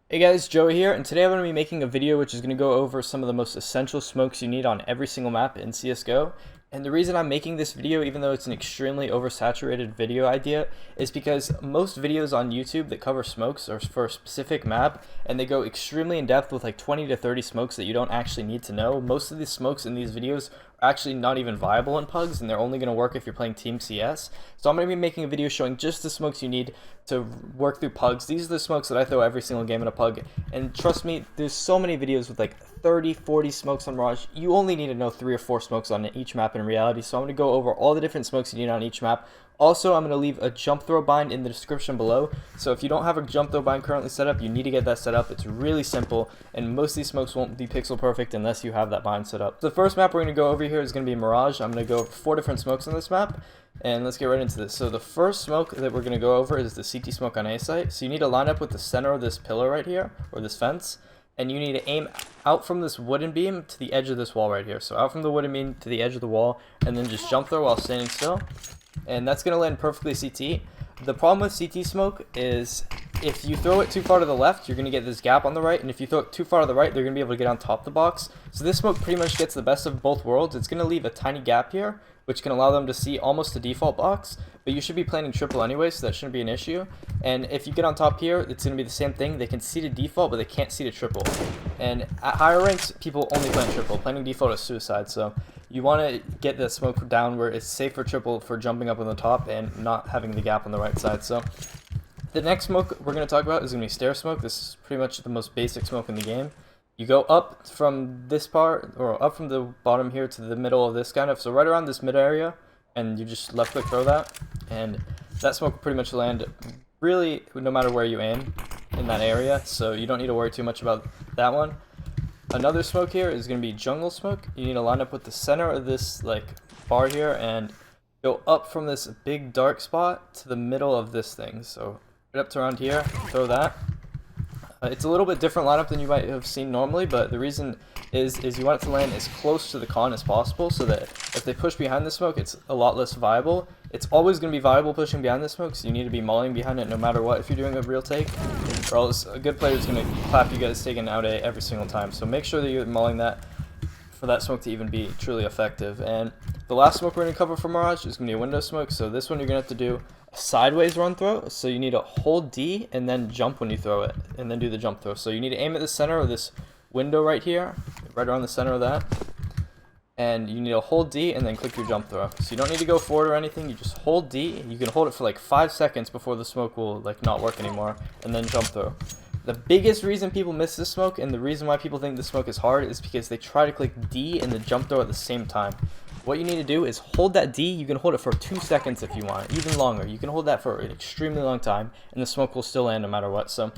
Hey guys, Joey here, and today I'm going to be making a video which is going to go over some of the most essential smokes you need on every single map in CSGO. And the reason I'm making this video, even though it's an extremely oversaturated video idea, is because most videos on YouTube that cover smokes are for a specific map, and they go extremely in depth with like 20 to 30 smokes that you don't actually need to know. Most of the smokes in these videos are actually not even viable in pugs, and they're only going to work if you're playing Team CS. So I'm going to be making a video showing just the smokes you need to work through pugs. These are the smokes that I throw every single game in a pug, and trust me, there's so many videos with like 30, 40 smokes on Mirage. You only need to know 3 or 4 smokes on each map in reality, so I'm going to go over all the different smokes you need on each map. Also, I'm going to leave a jump throw bind in the description below, so if you don't have a jump throw bind currently set up, you need to get that set up. It's really simple, and most of these smokes won't be pixel perfect unless you have that bind set up. The first map we're going to go over here is going to be Mirage. I'm going to go over 4 different smokes on this map, and let's get right into this. So the first smoke that we're going to go over is the CT smoke on A site. So you need to line up with the center of this pillar right here, or this fence, and you need to aim out from this wooden beam to the edge of this wall right here. So out from the wooden beam to the edge of the wall, and then just jump throw while standing still. And that's going to land perfectly CT. The problem with CT smoke is if you throw it too far to the left, you're going to get this gap on the right, and if you throw it too far to the right, they're going to be able to get on top of the box. So this smoke pretty much gets the best of both worlds. It's going to leave a tiny gap here, which can allow them to see almost the default box, but you should be planning triple anyway, so that shouldn't be an issue. And if you get on top here, it's going to be the same thing. They can see the default, but they can't see the triple. And at higher ranks, people only plan triple. Planning default is suicide, so you want to get the smoke down where it's safe for triple for jumping up on the top and not having the gap on the right side. So the next smoke we're going to talk about is going to be stair smoke. This is pretty much the most basic smoke in the game. You go up from this part, or up from the bottom here to the middle of this kind of, so right around this mid area, and you just left click throw that, and that smoke will pretty much land really no matter where you aim in that area, so you don't need to worry too much about that one. Another smoke here is going to be jungle smoke. You need to line up with the center of this like bar here and go up from this big dark spot to the middle of this thing, so right up to around here, throw that. It's a little bit different lineup than you might have seen normally, but the reason is you want it to land as close to the con as possible so that if they push behind the smoke, it's a lot less viable. It's always going to be viable pushing behind the smoke, so you need to be mulling behind it no matter what if you're doing a real take, or else a good player is going to clap you guys taking out A every single time. So make sure that you're mulling that for that smoke to even be truly effective. And the last smoke we're going to cover for Mirage is going to be a window smoke, so this one you're going to have to do sideways run throw, so you need to hold D and then jump when you throw it, and then do the jump throw. So you need to aim at the center of this window right here, right around the center of that, and you need to hold D and then click your jump throw. So you don't need to go forward or anything, you just hold D. You can hold it for like 5 seconds before the smoke will like not work anymore, and then jump throw. The biggest reason people miss this smoke, and the reason why people think this smoke is hard, is because they try to click D and the jump throw at the same time. What you need to do is hold that D. You can hold it for 2 seconds if you want, even longer. You can hold that for an extremely long time, and the smoke will still land no matter what. So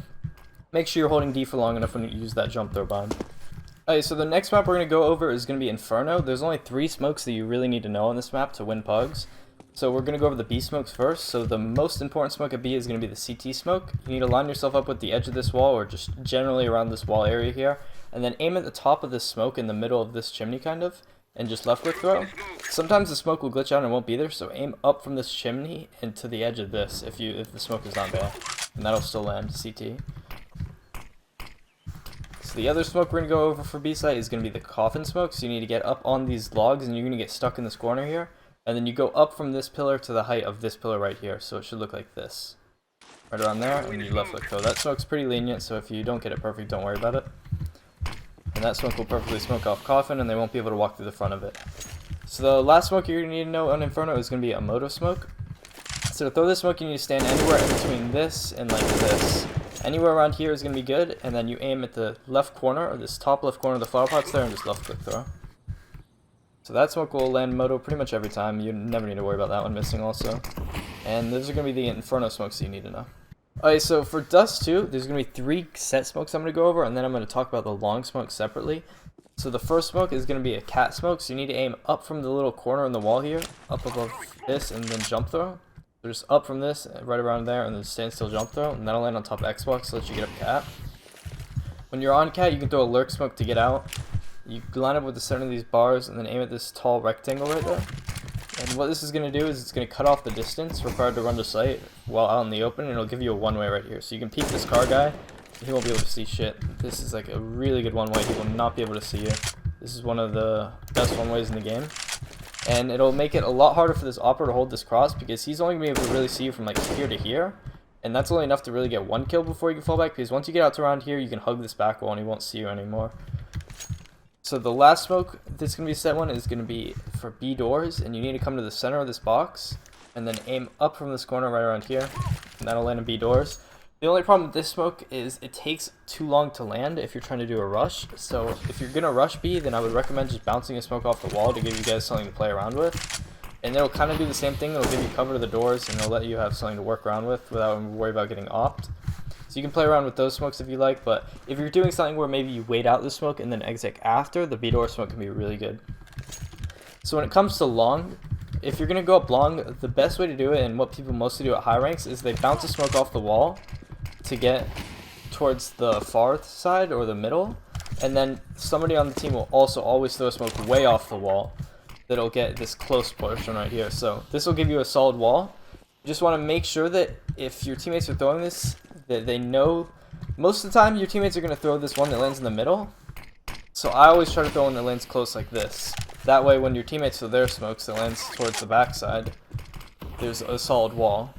make sure you're holding D for long enough when you use that jump throw bind. Okay, so the next map we're going to go over is going to be Inferno. There's only 3 smokes that you really need to know on this map to win pugs. So we're going to go over the B smokes first. So the most important smoke at B is going to be the CT smoke. You need to line yourself up with the edge of this wall, or just generally around this wall area here, and then aim at the top of this smoke in the middle of this chimney kind of, and just left click throw. Sometimes the smoke will glitch out and won't be there, so aim up from this chimney and to the edge of this if the smoke is not there, and that'll still land CT. So the other smoke we're going to go over for B site is going to be the coffin smoke. So you need to get up on these logs, and you're going to get stuck in this corner here, and then you go up from this pillar to the height of this pillar right here, so it should look like this. Right around there, and you left click throw. That smoke's pretty lenient, so if you don't get it perfect, don't worry about it. And that smoke will perfectly smoke off coffin, and they won't be able to walk through the front of it. So the last smoke you're going to need to know on Inferno is going to be a moto smoke. So to throw this smoke, you need to stand anywhere in between this and like this. Anywhere around here is going to be good, and then you aim at the left corner, or this top left corner of the flower pots there, and just left click throw. So that smoke will land moto pretty much every time. You never need to worry about that one missing also. And those are going to be the Inferno smokes that you need to know. Alright, so for Dust 2, there's going to be 3 set smokes I'm going to go over, and then I'm going to talk about the long smoke separately. So the first smoke is going to be a cat smoke, so you need to aim up from the little corner in the wall here, up above this, and then jump throw. So just up from this, right around there, and then stand still jump throw, and that'll land on top of Xbox so that you get up cat. When you're on cat, you can throw a lurk smoke to get out. You line up with the center of these bars, and then aim at this tall rectangle right there. And what this is going to do is it's going to cut off the distance required to run to site while out in the open, and it'll give you a one-way right here. So you can peek this car guy, he won't be able to see shit. This is like a really good one way. He will not be able to see you. This is one of the best one ways in the game. And it'll make it a lot harder for this Opera to hold this cross because he's only going to be able to really see you from like here to here. And that's only enough to really get one kill before you can fall back, because once you get out to around here, you can hug this back wall and he won't see you anymore. So the last smoke that's going to be set one is going to be for B doors, and you need to come to the center of this box and then aim up from this corner right around here, and that'll land in B doors. The only problem with this smoke is it takes too long to land if you're trying to do a rush. So if you're going to rush B, then I would recommend just bouncing a smoke off the wall to give you guys something to play around with. And it'll kind of do the same thing. It'll give you cover to the doors, and it'll let you have something to work around with without worry about getting opped. So you can play around with those smokes if you like, but if you're doing something where maybe you wait out the smoke and then exit after, the B door smoke can be really good. So when it comes to long, if you're going to go up long, the best way to do it, and what people mostly do at high ranks, is they bounce a smoke off the wall to get towards the far side or the middle, and then somebody on the team will also always throw a smoke way off the wall that'll get this close portion right here. So this will give you a solid wall. You just want to make sure that if your teammates are throwing this, that they know most of the time your teammates are going to throw this one that lands in the middle. So I always try to throw one that lands close like this. That way when your teammates throw their smokes that lands towards the backside, there's a solid wall.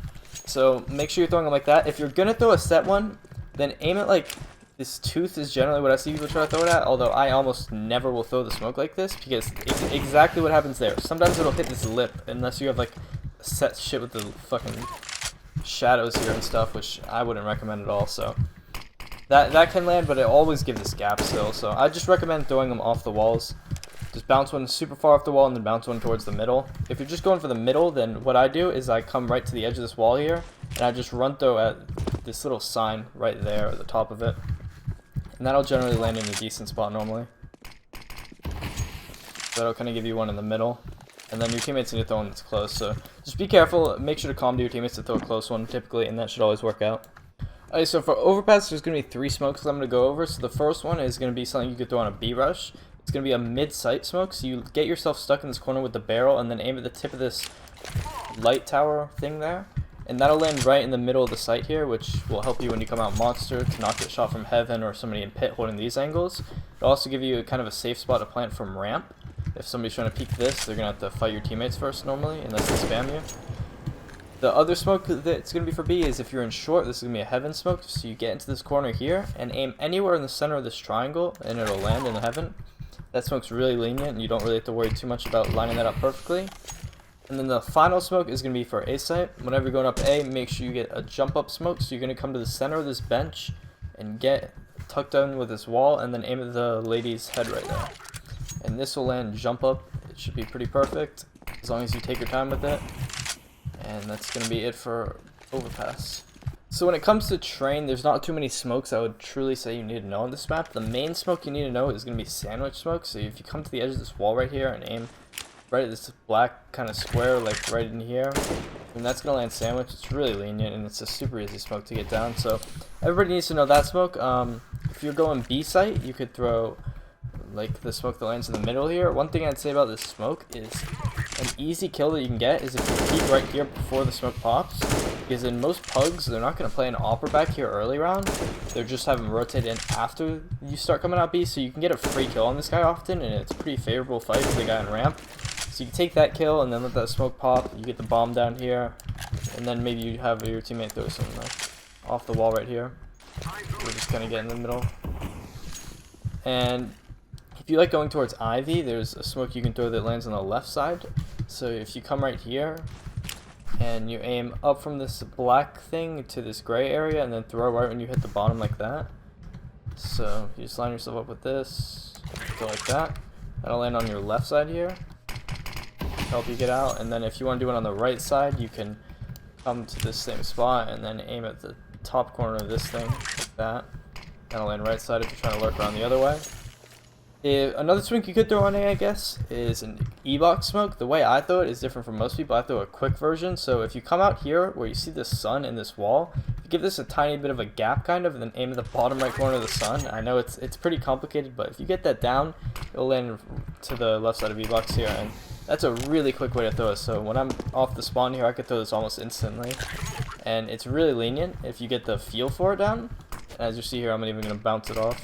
So make sure you're throwing them like that. If you're going to throw a set one, then aim it like this tooth is generally what I see people try to throw it at, although I almost never will throw the smoke like this because it's exactly what happens there. Sometimes it'll hit this lip unless you have like set shit with the fucking shadows here and stuff, which I wouldn't recommend at all. So that can land, but it always gives this gap still. So I just recommend throwing them off the walls. Just bounce one super far off the wall and then bounce one towards the middle. If you're just going for the middle, then what I do is I come right to the edge of this wall here and I just run throw at this little sign right there at the top of it. And that'll generally land in a decent spot normally. That'll kind of give you one in the middle. And then your teammates need to throw one that's close. So just be careful. Make sure to calm to your teammates to throw a close one typically, and that should always work out. Alright, so for Overpass, there's going to be 3 smokes I'm going to go over. So the first one is going to be something you could throw on a B rush. It's going to be a mid-sight smoke. So you get yourself stuck in this corner with the barrel and then aim at the tip of this light tower thing there. And that'll land right in the middle of the site here, which will help you when you come out monster to not get shot from heaven or somebody in pit holding these angles. It'll also give you kind of a safe spot to plant from ramp. If somebody's trying to peek this, they're going to have to fight your teammates first normally, unless they spam you. The other smoke that's going to be for B is if you're in short, this is going to be a heaven smoke. So you get into this corner here and aim anywhere in the center of this triangle and it'll land in the heaven. That smoke's really lenient and you don't really have to worry too much about lining that up perfectly. And then the final smoke is going to be for A site. Whenever you're going up A, make sure you get a jump up smoke. So you're going to come to the center of this bench and get tucked in with this wall and then aim at the lady's head right there. And this will land jump up. It should be pretty perfect as long as you take your time with it. And that's going to be it for Overpass. So when it comes to train, there's not too many smokes I would truly say you need to know on this map. The main smoke you need to know is going to be sandwich smoke. So if you come to the edge of this wall right here and aim right at this black kind of square, like right in here, and that's going to land sandwich. It's really lenient and it's a super easy smoke to get down. So everybody needs to know that smoke. If you're going B site, you could throw like the smoke that lands in the middle here. One thing I'd say about this smoke is an easy kill that you can get is if you peek right here before the smoke pops, because in most pugs they're not going to play an opera back here early round, they're just having rotate in after you start coming out B, so you can get a free kill on this guy often and it's a pretty favorable fight for the guy in ramp. So you can take that kill and then let that smoke pop, you get the bomb down here, and then maybe you have your teammate throw something like off the wall right here. We're just kind of get in the middle. And if you like going towards Ivy, there's a smoke you can throw that lands on the left side. So if you come right here and you aim up from this black thing to this gray area and then throw right when you hit the bottom like that. So you just line yourself up with this, go like that. That'll land on your left side here, help you get out. And then if you want to do it on the right side, you can come to this same spot and then aim at the top corner of this thing like that. That'll land right side if you're trying to lurk around the other way. Another smoke you could throw on A, I guess, is an E-box smoke. The way I throw it is different from most people. I throw a quick version. So if you come out here where you see the sun in this wall, you give this a tiny bit of a gap kind of, and then aim at the bottom right corner of the sun. I know it's pretty complicated, but if you get that down, it'll land to the left side of E-box here, and that's a really quick way to throw it. So when I'm off the spawn here, I could throw this almost instantly, and it's really lenient if you get the feel for it down. And as you see here, I'm not even going to bounce it off.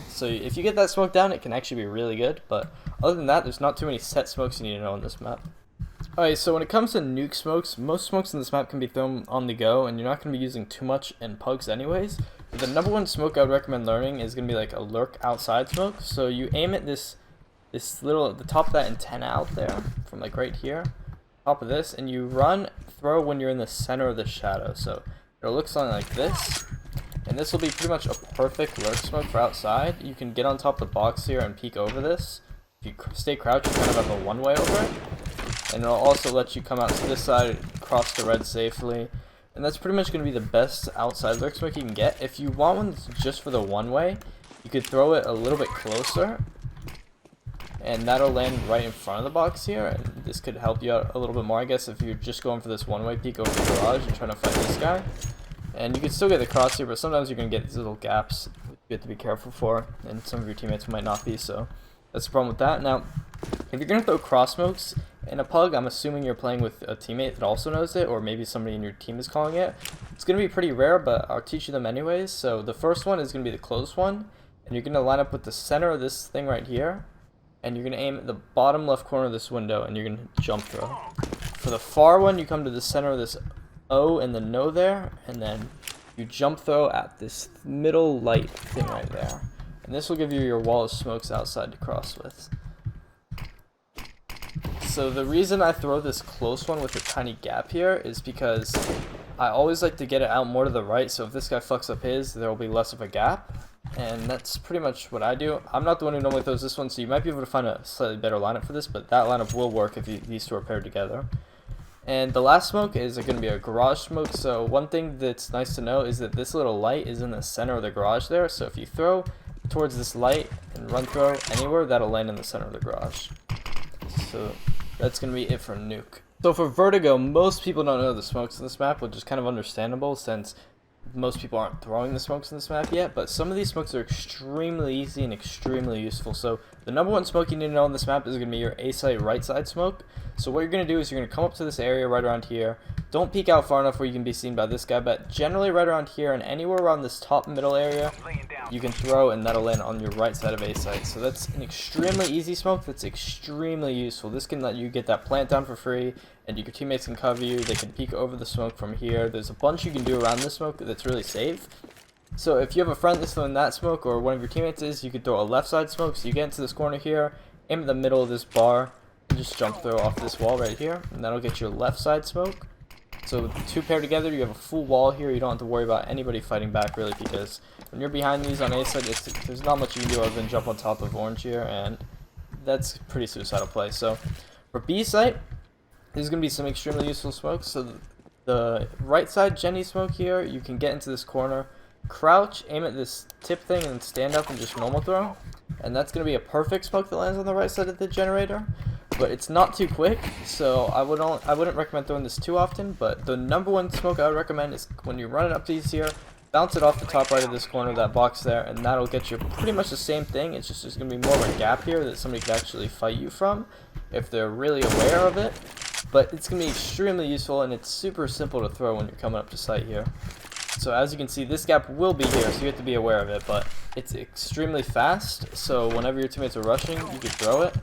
So if you get that smoke down, it can actually be really good. But other than that, there's not too many set smokes you need to know on this map. Alright, so when it comes to nuke smokes, most smokes in this map can be thrown on the go, and you're not going to be using too much in pugs anyways. But the number one smoke I would recommend learning is going to be like a lurk outside smoke. So you aim at the top of that antenna out there, from like right here, top of this, and you throw when you're in the center of the shadow. So it'll look something like this, and this will be pretty much a perfect lurk smoke for outside. You can get on top of the box here and peek over this. If you stay crouched, you kind of have a one-way over it. And it'll also let you come out to this side, cross the red safely. And that's pretty much going to be the best outside lurk smoke you can get. If you want one that's just for the one-way, you could throw it a little bit closer. And that'll land right in front of the box here. And this could help you out a little bit more, I guess, if you're just going for this one-way peek over the garage and trying to fight this guy. And you can still get the crosshair, but sometimes you're going to get these little gaps you have to be careful for. And some of your teammates might not be, so that's the problem with that. Now, if you're going to throw cross smokes in a pug, I'm assuming you're playing with a teammate that also knows it, or maybe somebody in your team is calling it. It's going to be pretty rare, but I'll teach you them anyways. So the first one is going to be the close one, and you're going to line up with the center of this thing right here, and you're going to aim at the bottom left corner of this window, and you're going to jump throw. For the far one, you come to the center of this O and the no there, and then you jump throw at this middle light thing right there. And this will give you your wall of smokes outside to cross with. So the reason I throw this close one with a tiny gap here is because I always like to get it out more to the right, so if this guy fucks up his, there will be less of a gap. And that's pretty much what I do. I'm not the one who normally throws this one, so you might be able to find a slightly better lineup for this, but that lineup will work if these two are paired together. And the last smoke is going to be a garage smoke. So one thing that's nice to know is that this little light is in the center of the garage there, so if you throw towards this light and run throw anywhere, that'll land in the center of the garage. So that's going to be it for Nuke. So for Vertigo, most people don't know the smokes in this map, which is kind of understandable since most people aren't throwing the smokes in this map yet, but some of these smokes are extremely easy and extremely useful. So the number one smoke you need to know on this map is going to be your A site right side smoke. So what you're going to do is you're going to come up to this area right around here. Don't peek out far enough where you can be seen by this guy, but generally right around here and anywhere around this top middle area, you can throw and that'll land on your right side of A site. So that's an extremely easy smoke that's extremely useful. This can let you get that plant down for free, and your teammates can cover you. They can peek over the smoke from here. There's a bunch you can do around this smoke that's really safe. So if you have a friend that's throwing that smoke, or one of your teammates is, you could throw a left side smoke. So you get into this corner here, aim at the middle of this bar, and just jump throw off this wall right here, and that'll get your left side smoke. So two paired together, you have a full wall here. You don't have to worry about anybody fighting back really, because when you're behind these on A side, there's not much you can do other than jump on top of orange here, and that's pretty suicidal play. So for B site, there's going to be some extremely useful smokes. So the right side Jenny smoke here, you can get into this corner, crouch, aim at this tip thing, and stand up and just normal throw. And that's going to be a perfect smoke that lands on the right side of the generator. But it's not too quick, so I wouldn't recommend throwing this too often. But the number one smoke I would recommend is when you run it up these here, bounce it off the top right of this corner, that box there, and that'll get you pretty much the same thing. It's just there's going to be more of a gap here that somebody could actually fight you from if they're really aware of it. But it's going to be extremely useful, and it's super simple to throw when you're coming up to site here. So as you can see, this gap will be here, so you have to be aware of it, but it's extremely fast, so whenever your teammates are rushing, you can throw it.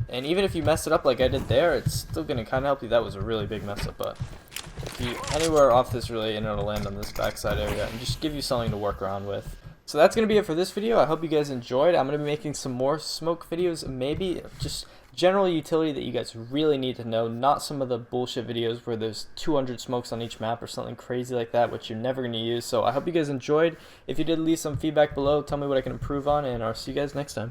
And even if you mess it up like I did there, it's still going to kind of help you. That was a really big mess up, but if you anywhere off this really, and it'll land on this backside area and just give you something to work around with. So that's going to be it for this video. I hope you guys enjoyed. I'm going to be making some more smoke videos, maybe just general utility that you guys really need to know, not some of the bullshit videos where there's 200 smokes on each map or something crazy like that, which you're never going to use. So I hope you guys enjoyed. If you did, leave some feedback below. Tell me what I can improve on, and I'll see you guys next time.